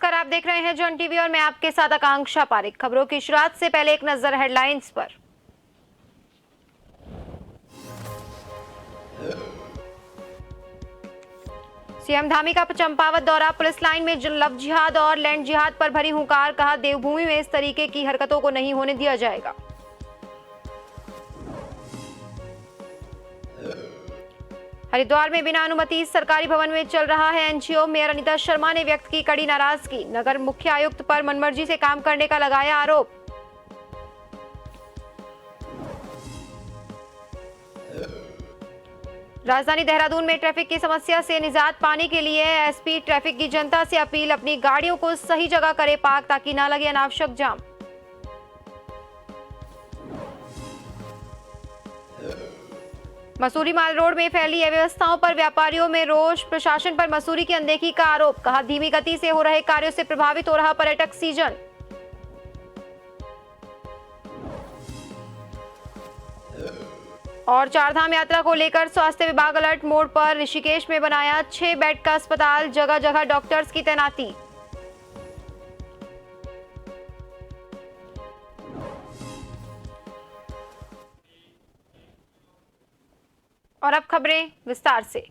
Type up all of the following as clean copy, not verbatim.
नमस्कार, आप देख रहे हैं जॉन टीवी और मैं आपके साथ आकांक्षा पारिक। खबरों की शुरुआत से पहले एक नजर हेडलाइंस पर। सीएम धामी का चंपावत दौरा, पुलिस लाइन में लव जिहाद और लैंड जिहाद पर भरी हुंकार, कहा देवभूमि में इस तरीके की हरकतों को नहीं होने दिया जाएगा। हरिद्वार में बिना अनुमति सरकारी भवन में चल रहा है एनजीओ, मेयर अनीता शर्मा ने व्यक्त की कड़ी नाराजगी। नगर मुख्य आयुक्त पर मनमर्जी से काम करने का लगाया आरोप। राजधानी देहरादून में ट्रैफिक की समस्या से निजात पाने के लिए एसपी ट्रैफिक की जनता से अपील, अपनी गाड़ियों को सही जगह करे पार्क ताकि न लगे अनावश्यक जाम। मसूरी माल रोड में फैली अव्यवस्थाओं पर व्यापारियों में रोष, प्रशासन पर मसूरी की अनदेखी का आरोप, कहा धीमी गति से हो रहे कार्यों से प्रभावित हो रहा पर्यटक सीजन। और चारधाम यात्रा को लेकर स्वास्थ्य विभाग अलर्ट मोड पर, ऋषिकेश में बनाया 6 बेड का अस्पताल, जगह जगह डॉक्टर्स की तैनाती। और अब खबरें विस्तार से।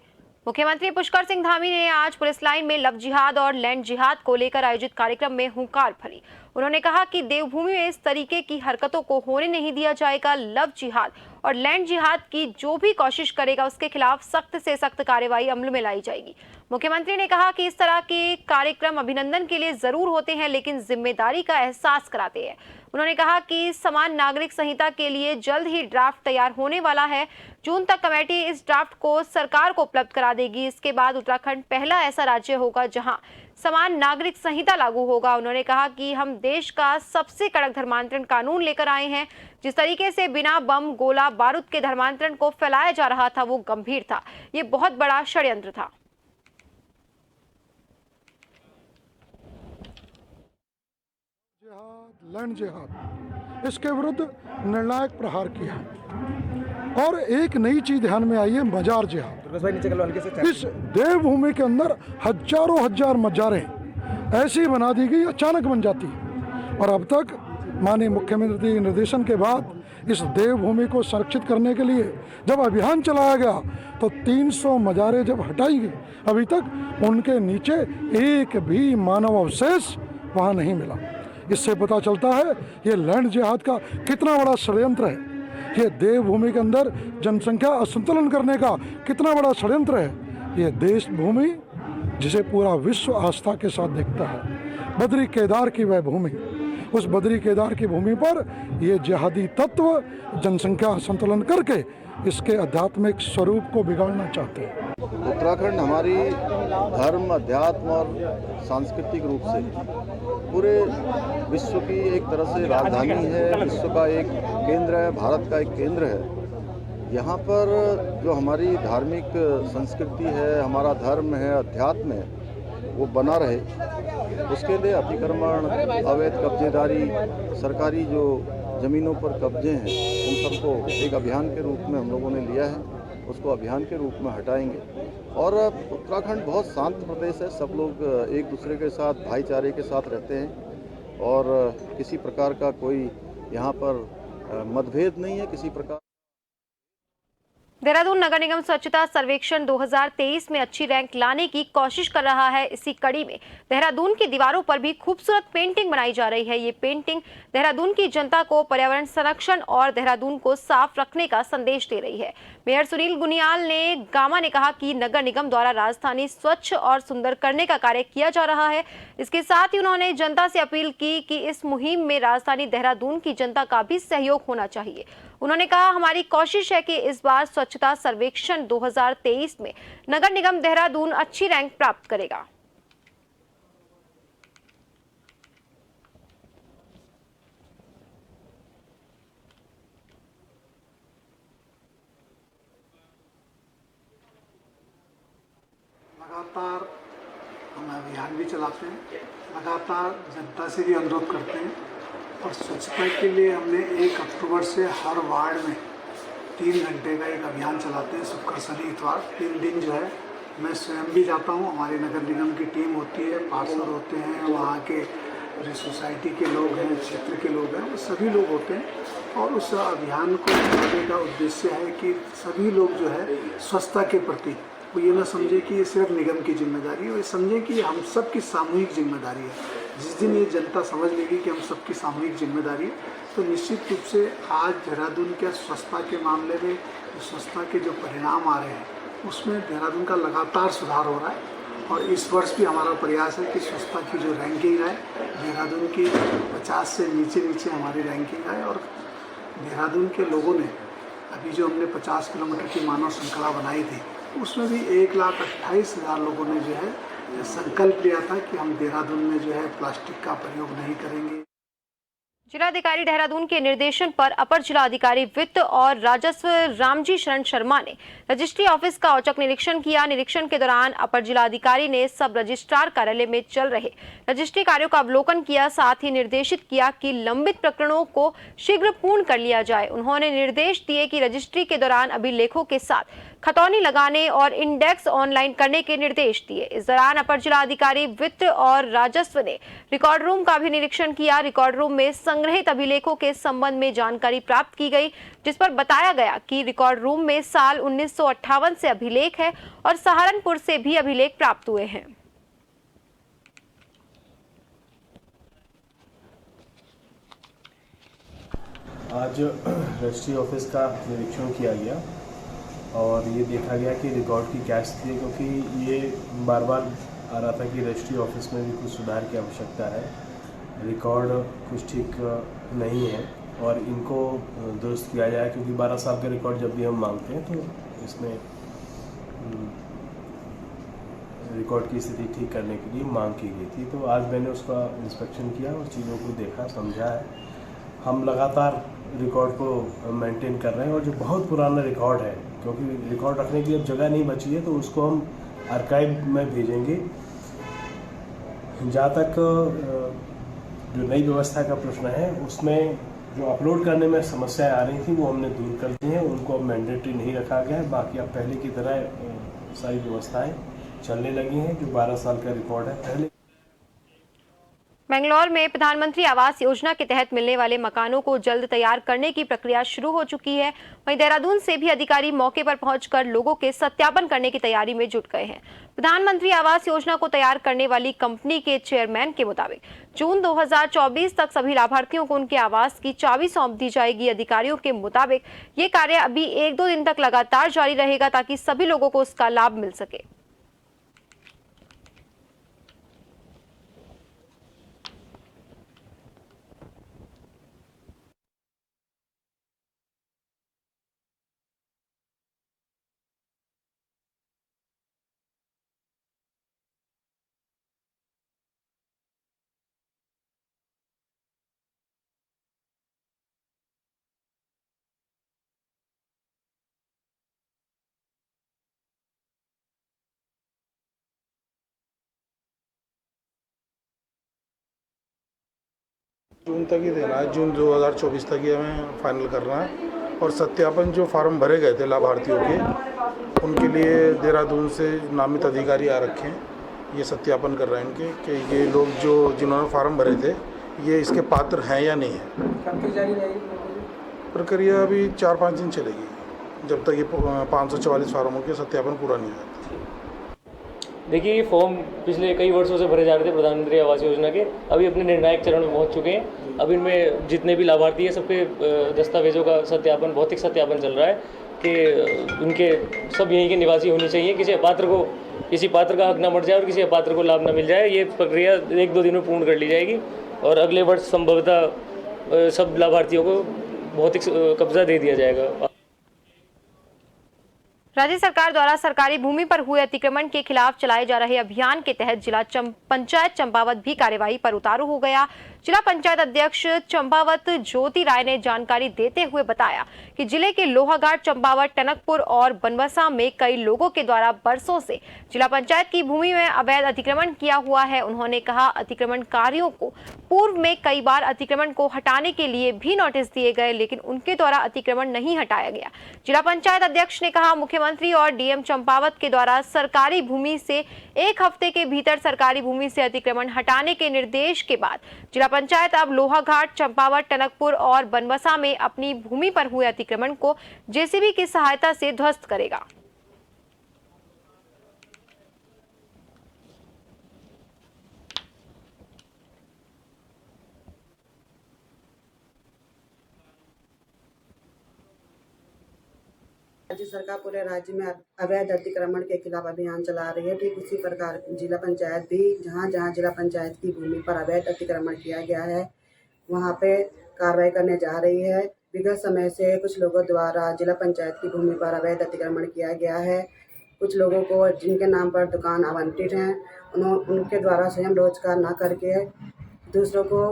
मुख्यमंत्री पुष्कर सिंह धामी ने आज पुलिस लाइन में लव जिहाद और लैंड जिहाद को लेकर आयोजित कार्यक्रम में हुंकार भरी। उन्होंने कहा कि देवभूमि में इस तरीके की हरकतों को होने नहीं दिया जाएगा। लव जिहाद और लैंड जिहाद की जो भी कोशिश करेगा उसके खिलाफ सख्त से सख्त कार्रवाई अमल में लाई जाएगी। मुख्यमंत्री ने कहा कि इस तरह के कार्यक्रम अभिनंदन के लिए जरूर होते हैं, लेकिन जिम्मेदारी का एहसास कराते हैं। उन्होंने कहा कि समान नागरिक संहिता के लिए जल्द ही ड्राफ्ट तैयार होने वाला है। जून तक कमेटी इस ड्राफ्ट को सरकार को उपलब्ध करा देगी। इसके बाद उत्तराखंड पहला ऐसा राज्य होगा जहां समान नागरिक संहिता लागू होगा। उन्होंने कहा कि हम देश का सबसे कड़क धर्मांतरण कानून लेकर आए हैं। जिस तरीके से बिना बम गोला बारूद के धर्मांतरण को फैलाया जा रहा था वो गंभीर था, ये बहुत बड़ा षड्यंत्र था। लैंड जिहाद, इसके विरुद्ध निर्णायक प्रहार किया और एक नई चीज ध्यान में आई है, मजार जिहाद। इस देवभूमि के अंदर हजारों हजार मजारें ऐसी बना दी गई, अचानक बन जाती है। और अब तक माननीय मुख्यमंत्री के निर्देशन के बाद इस देवभूमि को संरक्षित करने के लिए जब अभियान चलाया गया तो 300 मजारें जब हटाई गई, अभी तक उनके नीचे एक भी मानव अवशेष वहाँ नहीं मिला। इससे पता चलता है ये लैंड जिहाद का कितना बड़ा षड्यंत्र है। ये देवभूमि के अंदर जनसंख्या असंतुलन करने का कितना बड़ा षड्यंत्र है। ये देश भूमि जिसे पूरा विश्व आस्था के साथ देखता है, बद्री केदार की वह भूमि, उस बद्री केदार की भूमि पर ये जिहादी तत्व जनसंख्या असंतुलन करके इसके आध्यात्मिक स्वरूप को बिगाड़ना चाहते हैं। उत्तराखंड हमारी धर्म, अध्यात्म और सांस्कृतिक रूप से पूरे विश्व की एक तरह से राजधानी है, विश्व का एक केंद्र है, भारत का एक केंद्र है। यहाँ पर जो हमारी धार्मिक संस्कृति है, हमारा धर्म है, अध्यात्म है, वो बना रहे, उसके लिए अतिक्रमण, अवैध कब्जेदारी, सरकारी जो ज़मीनों पर कब्जे हैं, उन सबको एक अभियान के रूप में हम लोगों ने लिया है। उसको अभियान के रूप में हटाएंगे। और उत्तराखंड बहुत शांत प्रदेश है, सब लोग एक दूसरे के साथ भाईचारे के साथ रहते हैं और किसी प्रकार का कोई यहाँ पर मतभेद नहीं है किसी प्रकार। देहरादून नगर निगम स्वच्छता सर्वेक्षण 2023 में अच्छी रैंक लाने की कोशिश कर रहा है। इसी कड़ी में देहरादून की दीवारों पर भी खूबसूरत पेंटिंग बनाई जा रही है। ये पेंटिंग देहरादून की जनता को पर्यावरण संरक्षण और देहरादून को साफ रखने का संदेश दे रही है। मेयर सुनील गुनियाल ने गामा ने कहा कि नगर निगम द्वारा राजधानी स्वच्छ और सुंदर करने का कार्य किया जा रहा है। इसके साथ ही उन्होंने जनता से अपील की कि इस मुहिम में राजधानी देहरादून की जनता का भी सहयोग होना चाहिए। उन्होंने कहा, हमारी कोशिश है कि इस बार स्वच्छता सर्वेक्षण 2023 में नगर निगम देहरादून अच्छी रैंक प्राप्त करेगा। लगातार हम अभियान भी चलाते हैं, लगातार जनता से भी अनुरोध करते हैं और स्वच्छता के लिए हमने 1 अक्टूबर से हर वार्ड में 3 घंटे का एक अभियान चलाते हैं। शुक्र, शनि, इतवार 3 दिन जो है मैं स्वयं भी जाता हूँ, हमारी नगर निगम की टीम होती है, पार्षद होते हैं, वहाँ के जो सोसाइटी के लोग हैं, क्षेत्र के लोग हैं, वो सभी लोग होते हैं। और उस अभियान को चलाने का उद्देश्य है कि सभी लोग जो है स्वच्छता के प्रति वो ये ना समझे कि ये सिर्फ निगम की जिम्मेदारी है, वो ये समझें कि हम सबकी सामूहिक जिम्मेदारी है। जिस दिन ये जनता समझ लेगी कि हम सबकी सामूहिक जिम्मेदारी है, तो निश्चित रूप से आज देहरादून के स्वच्छता के मामले में स्वच्छता के जो परिणाम आ रहे हैं उसमें देहरादून का लगातार सुधार हो रहा है। और इस वर्ष भी हमारा प्रयास है कि स्वच्छता की जो रैंकिंग है देहरादून की 50 से नीचे हमारी रैंकिंग है। और देहरादून के लोगों ने अभी जो हमने 50 किलोमीटर की मानव श्रृंखला बनाई थी उसमें भी 1,28,000 लोगों ने जो है संकल्प लिया था कि हम देहरादून में जो है प्लास्टिक का प्रयोग नहीं करेंगे। जिलाधिकारी देहरादून के निर्देशन पर अपर जिलाधिकारी वित्त और राजस्व रामजी शरण शर्मा ने रजिस्ट्री ऑफिस का औचक निरीक्षण किया। निरीक्षण के दौरान अपर जिलाधिकारी ने सब रजिस्ट्रार कार्यालय में चल रहे रजिस्ट्री कार्यों का अवलोकन किया, साथ ही निर्देशित किया कि लंबित प्रकरणों को शीघ्र पूर्ण कर लिया जाए। उन्होंने निर्देश दिए कि रजिस्ट्री के दौरान अभिलेखों के साथ खतौनी लगाने और इंडेक्स ऑनलाइन करने के निर्देश दिए। इस दौरान अपर जिलाधिकारी वित्त और राजस्व ने रिकॉर्ड रूम का भी निरीक्षण किया। रिकॉर्ड रूम में संग्रहित अभिलेखों के संबंध में जानकारी प्राप्त की गई, जिस पर बताया गया कि रिकॉर्ड रूम में साल 1958 से अभिलेख है और सहारनपुर से भी अभिलेख प्राप्त हुए हैं। आज रजिस्ट्री ऑफिस का निरीक्षण किया गया और ये देखा गया कि रिकॉर्ड की क्या स्थिति है, क्योंकि ये बार बार आ रहा था कि रजिस्ट्री ऑफिस में भी कुछ सुधार की आवश्यकता है। रिकॉर्ड कुछ ठीक नहीं है और इनको दुरुस्त किया जाए, क्योंकि 12 साल का रिकॉर्ड जब भी हम मांगते हैं तो इसमें रिकॉर्ड की स्थिति ठीक करने के लिए मांग की गई थी। तो आज मैंने उसका इंस्पेक्शन किया और चीज़ों को देखा, समझा है। हम लगातार रिकॉर्ड को मेंटेन कर रहे हैं और जो बहुत पुराना रिकॉर्ड है, क्योंकि रिकॉर्ड रखने की अब जगह नहीं बची है, तो उसको हम आर्काइव में भेजेंगे। जहाँ तक जो नई व्यवस्था का प्रश्न है उसमें जो अपलोड करने में समस्याएं आ रही थी वो हमने दूर कर दी हैं, उनको अब मैंडेटरी नहीं रखा गया है। बाकी अब पहले की तरह सारी व्यवस्थाएं चलने लगी हैं। जो 12 साल का रिकॉर्ड है पहले। बेंगलौर में प्रधानमंत्री आवास योजना के तहत मिलने वाले मकानों को जल्द तैयार करने की प्रक्रिया शुरू हो चुकी है। वहीं देहरादून से भी अधिकारी मौके पर पहुंचकर लोगों के सत्यापन करने की तैयारी में जुट गए हैं। प्रधानमंत्री आवास योजना को तैयार करने वाली कंपनी के चेयरमैन के मुताबिक जून 2024 तक सभी लाभार्थियों को उनके आवास की चाबी सौंप दी जाएगी। अधिकारियों के मुताबिक ये कार्य अभी 1-2 दिन तक लगातार जारी रहेगा ताकि सभी लोगों को उसका लाभ मिल सके। जून तक ही देना है, जून 2024 तक ही हमें फाइनल करना है। और सत्यापन जो फार्म भरे गए थे लाभार्थियों के, उनके लिए देहरादून से नामित अधिकारी आ रखे हैं, ये सत्यापन कर रहे हैं इनके कि ये लोग जो जिन्होंने फार्म भरे थे ये इसके पात्र हैं या नहीं है। प्रक्रिया अभी 4-5 दिन चलेगी जब तक ये 544 फार्मों के सत्यापन पूरा नहीं होता। देखिए, ये फॉर्म पिछले कई वर्षों से भरे जा रहे थे प्रधानमंत्री आवास योजना के, अभी अपने निर्णायक चरण में पहुंच चुके हैं। अब इनमें जितने भी लाभार्थी हैं सबके दस्तावेजों का सत्यापन, भौतिक सत्यापन चल रहा है कि उनके सब यहीं के निवासी होने चाहिए। किसी पात्र का हक न मर जाए और किसी अपात्र को लाभ न मिल जाए। ये प्रक्रिया 1-2 दिन में पूर्ण कर ली जाएगी और अगले वर्ष संभवतः सब लाभार्थियों को भौतिक कब्जा दे दिया जाएगा। राज्य सरकार द्वारा सरकारी भूमि पर हुए अतिक्रमण के खिलाफ चलाए जा रहे अभियान के तहत जिला पंचायत चंपावत भी कार्यवाही पर उतारू हो गया। जिला पंचायत अध्यक्ष चंपावत ज्योति राय ने जानकारी देते हुए बताया कि जिले के लोहाघाट, चंपावत, टनकपुर और बनवसा में कई लोगों के द्वारा बरसों से जिला पंचायत की भूमि में अवैध अतिक्रमण किया हुआ है। उन्होंने कहा, अतिक्रमणकारियों को पूर्व में कई बार अतिक्रमण को हटाने के लिए भी नोटिस दिए गए, लेकिन उनके द्वारा अतिक्रमण नहीं हटाया गया। जिला पंचायत अध्यक्ष ने कहा, मुख्यमंत्री महामंत्री और डीएम चंपावत के द्वारा सरकारी भूमि से 1 हफ्ते के भीतर सरकारी भूमि से अतिक्रमण हटाने के निर्देश के बाद जिला पंचायत अब लोहाघाट, चंपावत, टनकपुर और बनबसा में अपनी भूमि पर हुए अतिक्रमण को जेसीबी की सहायता से ध्वस्त करेगा। राज्य सरकार पूरे राज्य में अवैध अतिक्रमण के खिलाफ अभियान चला रही है। ठीक उसी प्रकार जिला पंचायत भी जहां जहां जिला पंचायत की भूमि पर अवैध अतिक्रमण किया गया है वहां पे कार्रवाई करने जा रही है। विगत समय से कुछ लोगों द्वारा जिला पंचायत की भूमि पर अवैध अतिक्रमण किया गया है। कुछ लोगों को जिनके नाम पर दुकान आवंटित हैं उनके द्वारा स्वयं रोजगार न करके दूसरों को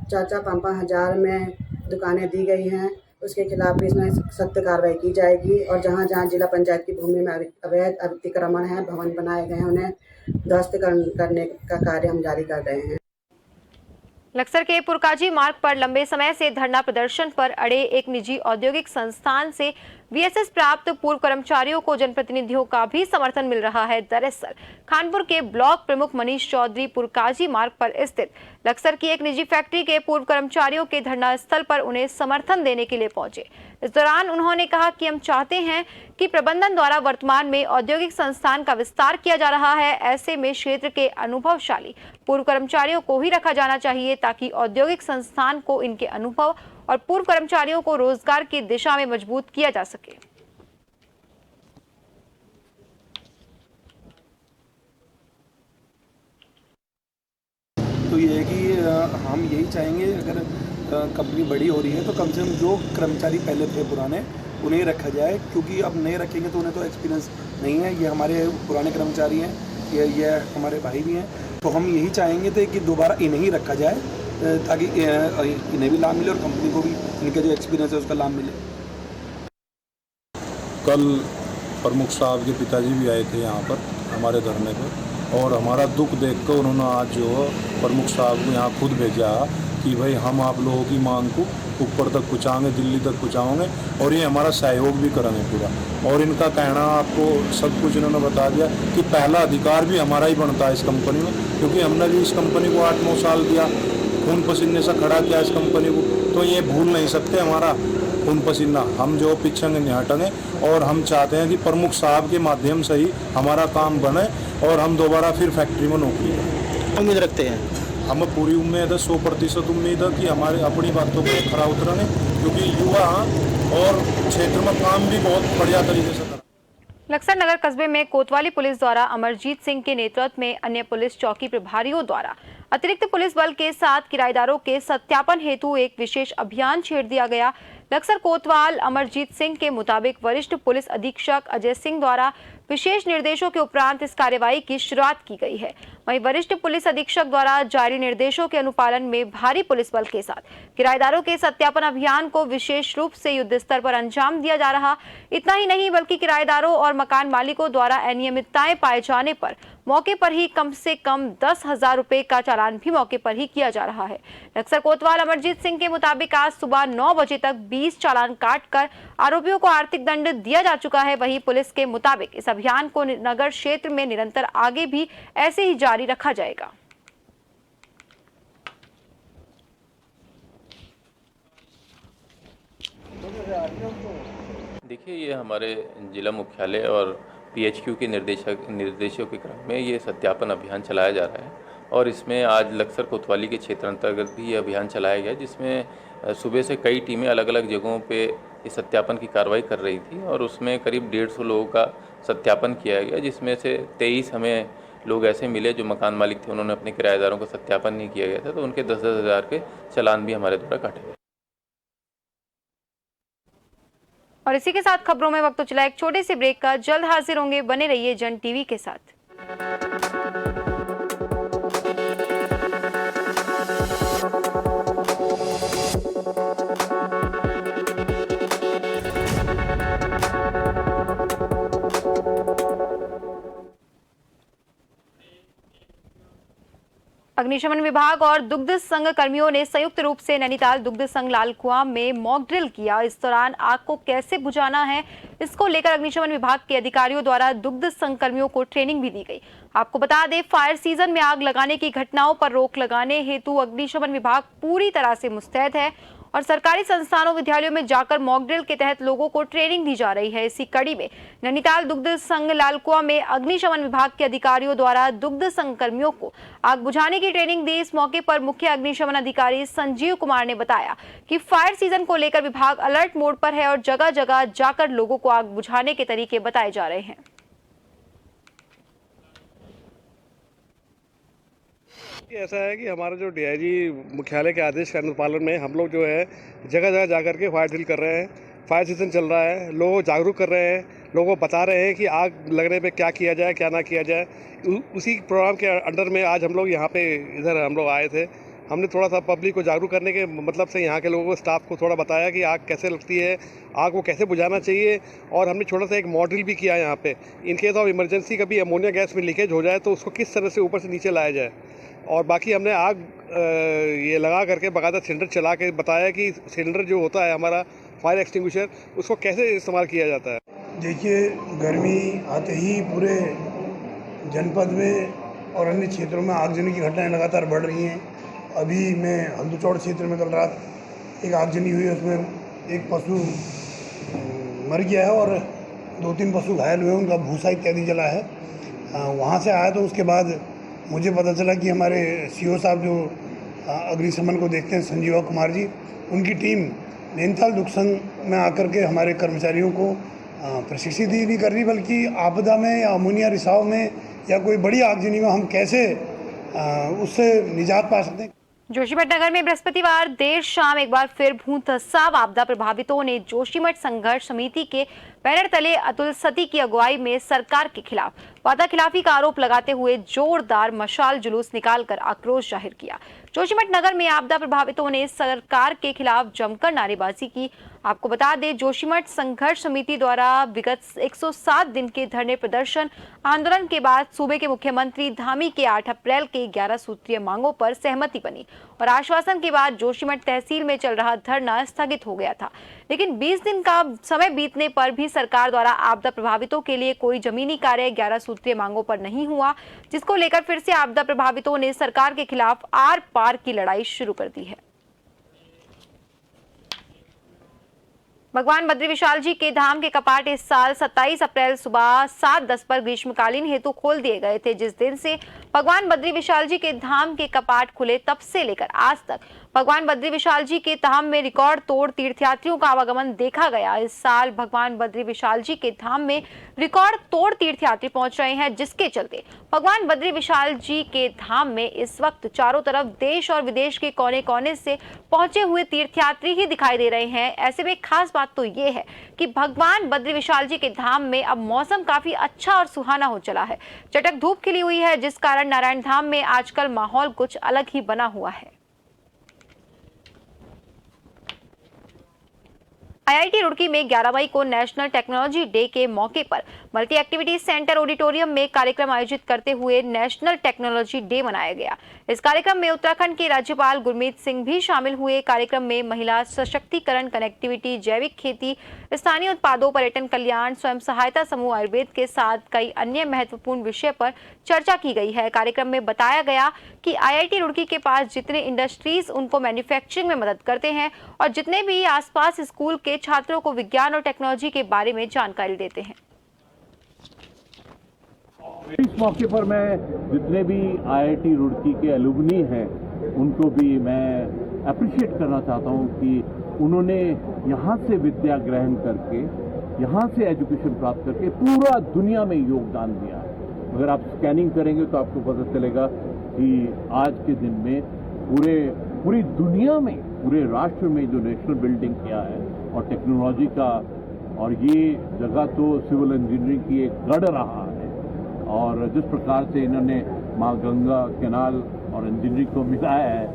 4-5 हज़ार में दुकानें दी गई हैं। उसके खिलाफ भी इसमें सख्त कार्रवाई की जाएगी और जहां जहां जिला पंचायत की भूमि में अवैध अतिक्रमण है, भवन बनाए गए हैं, उन्हें ध्वस्त करने का कार्य हम जारी कर रहे हैं। लक्सर के पुरकाजी मार्ग पर लंबे समय से धरना प्रदर्शन पर अड़े एक निजी औद्योगिक संस्थान से वीएसएस प्राप्त पूर्व कर्मचारियों को जनप्रतिनिधियों का भी समर्थन मिल रहा है। दरअसल खानपुर के ब्लॉक प्रमुख मनीष चौधरी पुरकाजी मार्ग पर स्थित लक्सर की एक निजी फैक्ट्री के पूर्व कर्मचारियों के धरना स्थल पर उन्हें समर्थन देने के लिए पहुंचे। इस दौरान उन्होंने कहा कि हम चाहते हैं कि प्रबंधन द्वारा वर्तमान में औद्योगिक संस्थान का विस्तार किया जा रहा है। ऐसे में क्षेत्र के अनुभवशाली पूर्व कर्मचारियों को ही रखा जाना चाहिए ताकि औद्योगिक संस्थान को इनके अनुभव और पूर्व कर्मचारियों को रोजगार की दिशा में मजबूत किया जा सके। तो ये है कि हम यही चाहेंगे अगर कंपनी बड़ी हो रही है तो कम से कम जो कर्मचारी पहले थे पुराने उन्हें रखा जाए, क्योंकि अब नए रखेंगे तो उन्हें तो एक्सपीरियंस नहीं है। ये हमारे पुराने कर्मचारी हैं, ये हमारे भाई भी हैं, तो हम यही चाहेंगे थे कि दोबारा इन्हें ही रखा जाए ताकि इन्हें भी लाभ मिले और कंपनी को भी इनका जो एक्सपीरियंस है उसका लाभ मिले। कल प्रमुख साहब के पिताजी भी आए थे यहाँ पर हमारे धरने पर और हमारा दुख देखकर उन्होंने आज जो प्रमुख साहब को यहाँ खुद भेजा कि भाई हम आप लोगों की मांग को ऊपर तक पहुँचाएंगे, दिल्ली तक पहुँचाएंगे और ये हमारा सहयोग भी करेंगे पूरा। और इनका कहना आपको सब कुछ इन्होंने बता दिया कि पहला अधिकार भी हमारा ही बनता है इस कंपनी में, क्योंकि हमने भी इस कंपनी को 8-9 साल दिया, खून पसीने से खड़ा किया इस कंपनी को, तो ये भूल नहीं सकते हमारा खून पसीना। हम जो पीछे नहीं हटेंगे और हम चाहते हैं कि प्रमुख साहब के माध्यम से ही हमारा काम बने और हम दोबारा फिर फैक्ट्री में नौकरी करें। उम्मीद रखते हैं, हमें पूरी उम्मीद है, 100% उम्मीद है कि हमारे अपनी बातों को खरा उतरेंगे, क्योंकि युवा और क्षेत्र में काम भी बहुत बढ़िया तरीके से कर। लक्सर नगर कस्बे में कोतवाली पुलिस द्वारा अमरजीत सिंह के नेतृत्व में अन्य पुलिस चौकी प्रभारियों द्वारा अतिरिक्त पुलिस बल के साथ किराएदारों के सत्यापन हेतु एक विशेष अभियान छेड़ दिया गया। लक्सर कोतवाल अमरजीत सिंह के मुताबिक वरिष्ठ पुलिस अधीक्षक अजय सिंह द्वारा विशेष निर्देशों के उपरांत इस कार्यवाही की शुरुआत की गई है। वहीं वरिष्ठ पुलिस अधीक्षक द्वारा जारी निर्देशों के अनुपालन में भारी पुलिस बल के साथ किराएदारों के सत्यापन अभियान को विशेष रूप से युद्ध स्तर पर अंजाम दिया जा रहा। इतना ही नहीं बल्कि किराएदारों और मकान मालिकों द्वारा अनियमितताएं पाए जाने पर मौके पर ही कम से कम 10,000 रुपए का चालान भी मौके पर ही किया जा रहा है। लक्सर कोतवाल अमरजीत सिंह के मुताबिक आज सुबह 9 बजे तक 20 चालान काटकर आरोपियों को आर्थिक दंड दिया जा चुका है। वहीं पुलिस के मुताबिक इस अभियान को नगर क्षेत्र में निरंतर आगे भी ऐसे ही जारी रखा जाएगा। देखिए, ये हमारे जिला मुख्यालय और पीएचक्यू के निर्देशों के क्रम में ये सत्यापन अभियान चलाया जा रहा है और इसमें आज लक्सर कोतवाली के क्षेत्र अंतर्गत भी ये अभियान चलाया गया, जिसमें सुबह से कई टीमें अलग अलग जगहों पे इस सत्यापन की कार्रवाई कर रही थी और उसमें करीब 150 लोगों का सत्यापन किया गया, जिसमें से 23 हमें लोग ऐसे मिले जो मकान मालिक थे, उन्होंने अपने किराएदारों का सत्यापन नहीं किया गया था, तो उनके 10-10 हज़ार के चालान भी हमारे द्वारा काटे गए। और इसी के साथ खबरों में वक्त तो चला एक छोटे से ब्रेक का। जल्द हाजिर होंगे, बने रहिए जन टीवी के साथ। अग्निशमन विभाग और दुग्ध संघ कर्मियों ने संयुक्त रूप से नैनीताल दुग्ध संघ लालकुआं में मॉक ड्रिल किया। इस दौरान आग को कैसे बुझाना है, इसको लेकर अग्निशमन विभाग के अधिकारियों द्वारा दुग्ध संकर्मियों को ट्रेनिंग भी दी गई। आपको बता दें, फायर सीजन में आग लगाने की घटनाओं पर रोक लगाने हेतु अग्निशमन विभाग पूरी तरह से मुस्तैद है और सरकारी संस्थानों विद्यालयों में जाकर मॉक ड्रिल के तहत लोगों को ट्रेनिंग दी जा रही है। इसी कड़ी में नैनीताल दुग्ध संघ लालकुआ में अग्निशमन विभाग के अधिकारियों द्वारा दुग्ध संकर्मियों को आग बुझाने की ट्रेनिंग दी। इस मौके पर मुख्य अग्निशमन अधिकारी संजीव कुमार ने बताया कि फायर सीजन को लेकर विभाग अलर्ट मोड पर है और जगह जगह जाकर लोगों को आग बुझाने के तरीके बताए जा रहे हैं। ऐसा है कि हमारा जो डीआईजी मुख्यालय के आदेश के अनुपालन में हम लोग जो है जगह जगह जाकर के फायर ड्रिल कर रहे हैं। फायर सीजन चल रहा है, लोगों को जागरूक कर रहे हैं, लोगों को बता रहे हैं कि आग लगने पे क्या किया जाए क्या ना किया जाए। उसी प्रोग्राम के अंडर में आज हम लोग यहाँ पे इधर हम लोग आए थे। हमने थोड़ा सा पब्लिक को जागरूक करने के मतलब से यहाँ के लोगों को, स्टाफ को थोड़ा बताया कि आग कैसे लगती है, आग को कैसे बुझाना चाहिए। और हमने छोटा सा एक मॉडल भी किया यहाँ पे, इन केस ऑफ इमरजेंसी कभी अमोनिया गैस में लीकेज हो जाए तो उसको किस तरह से ऊपर से नीचे लाया जाए। और बाकी हमने आग ये लगा करके बाकायदा सिलेंडर चला के बताया कि सिलेंडर जो होता है हमारा फायर एक्सटिंग्विशर, उसको कैसे इस्तेमाल किया जाता है। देखिए, गर्मी आते ही पूरे जनपद में और अन्य क्षेत्रों में आगजनी की घटनाएं लगातार बढ़ रही हैं। अभी मैं हल्दूचौड़ क्षेत्र में कल रात एक आगजनी हुई, उसमें एक पशु मर गया है और 2-3 पशु घायल हुए, उनका भूसा इत्यादि जला है। वहाँ से आया तो उसके बाद मुझे पता चला कि हमारे सीओ साहब जो अग्निशमन को देखते हैं, संजीव कुमार जी, उनकी टीम नैनीताल दुग्ध संघ में आकर के हमारे कर्मचारियों को प्रशिक्षित ही नहीं कर रही, बल्कि आपदा में या अमोनिया रिसाव में या कोई बड़ी आगजनी में हम कैसे उससे निजात पा सकते हैं। जोशीमठ नगर में बृहस्पतिवार देर शाम एक बार फिर भूतसाव आपदा प्रभावितों ने जोशीमठ संघर्ष समिति के बैनर तले अतुल सती की अगुवाई में सरकार के खिलाफ वादा खिलाफी का आरोप लगाते हुए जोरदार मशाल जुलूस निकालकर आक्रोश जाहिर किया। जोशीमठ नगर में आपदा प्रभावितों ने सरकार के खिलाफ जमकर नारेबाजी की। आपको बता दें, जोशीमठ संघर्ष समिति द्वारा विगत 107 दिन के धरने प्रदर्शन आंदोलन के बाद सूबे के मुख्यमंत्री धामी के 8 अप्रैल के 11 सूत्रीय मांगों पर सहमति बनी और आश्वासन के बाद जोशीमठ तहसील में चल रहा धरना स्थगित हो गया था। लेकिन 20 दिन का समय बीतने पर भी सरकार द्वारा आपदा प्रभावितों के लिए कोई जमीनी कार्य 11 सूत्रीय मांगों पर नहीं हुआ, जिसको लेकर फिर से आपदा प्रभावितों ने सरकार के खिलाफ आर पार की लड़ाई शुरू कर दी है। भगवान बद्री विशाल जी के धाम के कपाट इस साल 27 अप्रैल सुबह 7:10 पर ग्रीष्मकालीन हेतु खोल दिए गए थे। जिस दिन से भगवान बद्री विशाल जी के धाम के कपाट खुले, तब से लेकर आज तक भगवान बद्री विशाल जी के धाम में रिकॉर्ड तोड़ तीर्थयात्रियों का आवागमन देखा गया। इस साल भगवान बद्री विशाल जी के धाम में रिकॉर्ड तोड़ तीर्थयात्री पहुंच रहे हैं, जिसके चलते भगवान बद्री विशाल जी के धाम में इस वक्त चारों तरफ देश और विदेश के कोने कोने से पहुंचे हुए तीर्थयात्री ही दिखाई दे रहे हैं। ऐसे में खास बात तो ये है कि भगवान बद्री विशाल जी के धाम में अब मौसम काफी अच्छा और सुहाना हो चला है। चटक धूप खिली हुई है, जिस कारण नारायण धाम में आजकल माहौल कुछ अलग ही बना हुआ है। आईआईटी रुड़की में 11 मई को नेशनल टेक्नोलॉजी डे के मौके पर मल्टी एक्टिविटी सेंटर ऑडिटोरियम में कार्यक्रम आयोजित करते हुए नेशनल टेक्नोलॉजी डे मनाया गया। इस कार्यक्रम में उत्तराखंड के राज्यपाल गुरमीत सिंह भी शामिल हुए। कार्यक्रम में महिला सशक्तिकरण, कनेक्टिविटी, जैविक खेती, स्थानीय उत्पादों, पर्यटन कल्याण, स्वयं सहायता समूह, आयुर्वेद के साथ कई अन्य महत्वपूर्ण विषय पर चर्चा की गई है। कार्यक्रम में बताया गया कि आईआईटी रुड़की के पास जितने इंडस्ट्रीज उनको मैन्युफैक्चरिंग में मदद करते हैं और जितने भी आसपास स्कूल के छात्रों को विज्ञान और टेक्नोलॉजी के बारे में जानकारी देते हैं। इस मौके पर मैं जितने भी आईआईटी रुड़की के एलुमनी हैं उनको भी मैं अप्रिशिएट करना चाहता हूं कि उन्होंने यहाँ से विद्या ग्रहण करके, यहाँ से एजुकेशन प्राप्त करके पूरा दुनिया में योगदान दिया है। अगर आप स्कैनिंग करेंगे तो आपको पता चलेगा कि आज के दिन में पूरी दुनिया में, पूरे राष्ट्र में जो नेशनल बिल्डिंग किया है और टेक्नोलॉजी का, और ये जगह तो सिविल इंजीनियरिंग की एक गढ़ रहा है। और जिस प्रकार से इन्होंने माँ गंगा कैनाल और इंजीनियरिंग को मिलाया है।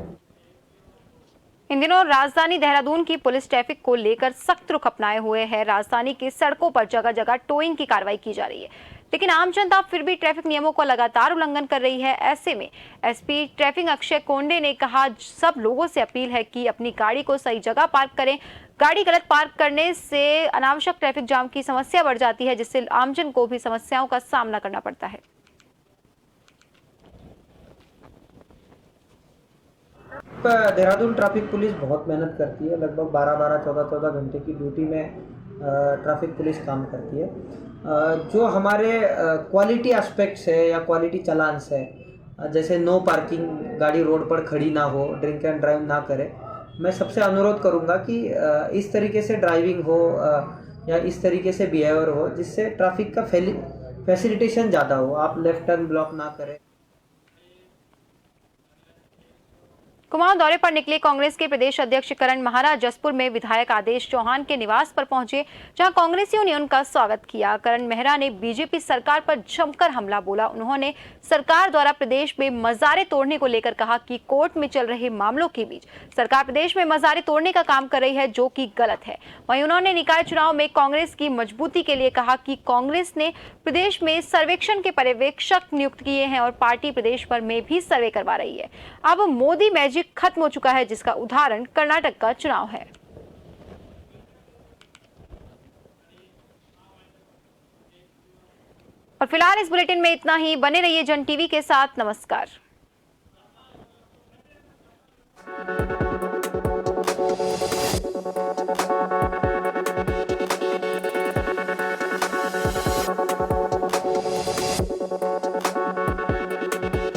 इन दिनों राजधानी देहरादून की पुलिस ट्रैफिक को लेकर सख्त रुख अपनाए हुए है। राजधानी की सड़कों पर जगह जगह टोइंग की कार्रवाई की जा रही है। लेकिन आम जनता फिर भी ट्रैफिक नियमों का लगातार उल्लंघन कर रही है। ऐसे में एसपी ट्रैफिक अक्षय कोंडे ने कहा, सब लोगों से अपील है कि अपनी गाड़ी को सही जगह पार्क करें। गाड़ी गलत पार्क करने से अनावश्यक ट्रैफिक जाम की समस्या बढ़ जाती है, जिससे आमजन को भी समस्याओं का सामना करना पड़ता है। देहरादून ट्रैफिक पुलिस बहुत मेहनत करती है। लगभग 12-12, 14-14 घंटे की ड्यूटी में ट्रैफिक पुलिस काम करती है। जो हमारे क्वालिटी एस्पेक्ट्स है या क्वालिटी चालान्स है, जैसे नो पार्किंग, गाड़ी रोड पर खड़ी ना हो, ड्रिंक एंड ड्राइव ना करे, मैं सबसे अनुरोध करूंगा कि इस तरीके से ड्राइविंग हो या इस तरीके से बिहेवियर हो जिससे ट्रैफिक का फैसिलिटेशन ज़्यादा हो। आप लेफ्ट टर्न ब्लॉक ना करें। कुमाऊं दौरे पर निकले कांग्रेस के प्रदेश अध्यक्ष करण महाराज जसपुर में विधायक आदेश चौहान के निवास पर पहुंचे, जहां कांग्रेसियों ने उनका स्वागत किया। करण मेहरा ने बीजेपी सरकार पर जमकर हमला बोला। उन्होंने सरकार द्वारा प्रदेश में मजारे तोड़ने को लेकर कहा कि कोर्ट में चल रहे मामलों के बीच सरकार प्रदेश में मजारे तोड़ने का काम कर रही है, जो कि गलत है। वहीं उन्होंने निकाय चुनाव में कांग्रेस की मजबूती के लिए कहा कि कांग्रेस ने प्रदेश में सर्वेक्षण के पर्यवेक्षक नियुक्त किए हैं और पार्टी प्रदेश भर में भी सर्वे करवा रही है। अब मोदी मैजिक खत्म हो चुका है, जिसका उदाहरण कर्नाटक का चुनाव है। और फिलहाल इस बुलेटिन में इतना ही। बने रहिए जन टीवी के साथ। नमस्कार।